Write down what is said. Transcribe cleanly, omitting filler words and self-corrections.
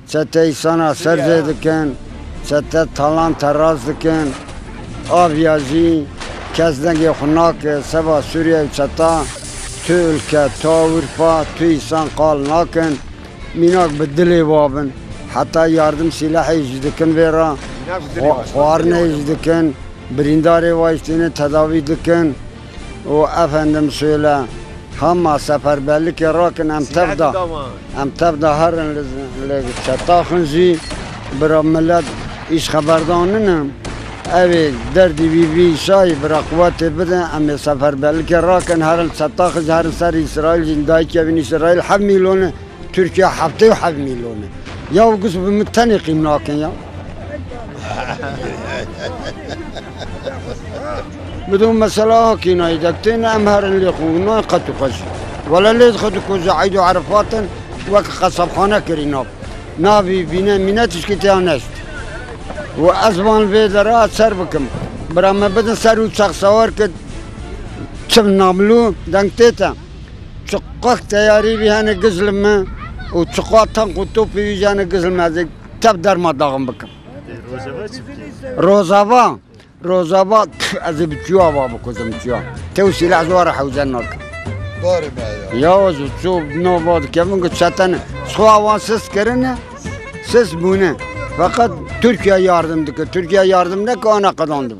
çete insana serce dikin, çete talan teraz dikin, avyajî, kezdengê xunakê seba Sûriye û çeta, tu ülke, tu Avrupa, tu insan qal nakin, mînak bi dilê wabin, heta yardım silahê jî dikin vê ra, xwarinê jî dikin, birîndarê wa îstînê tedavî dikin û efendim söyle hema seferberlikê rakin em tevda herin li çetaxin jî bira millet îş xeberdaninin evê derdî wî şayî bira quwetê bidin em ê seferberlikê rakin herin çetaxin jî herin ser İsraîl jî dayikevîn İsraîl 7 milyonê Türkiye 7 milyonê ya gis bi min tenê qîm nakin ya بدون مسألة كنا يدكتين أمهر اللي خونا قد تخش ولا ليز قد تكوز عيد عرفات وكقصب خانة كريناب نابي بينا مناتش كتانشت وأزمان في درات سر بكم برا ما بدن سر وشخ سوار كد شب نعملو دنكتيتا شقاق تياري بيهان قزل ما وشقاق تنقطو في ويجان قزل ما زي تبدر ما داغم بكم روزابا از بچیا بابا کدوم چیا تو سلاح زوار حوزن نک داره یا وزو چو نو بود که من گفتن سخوان سس کرنه سس بونه فقط Türkiye yardım dike Türkiye yardım ne kana kazandı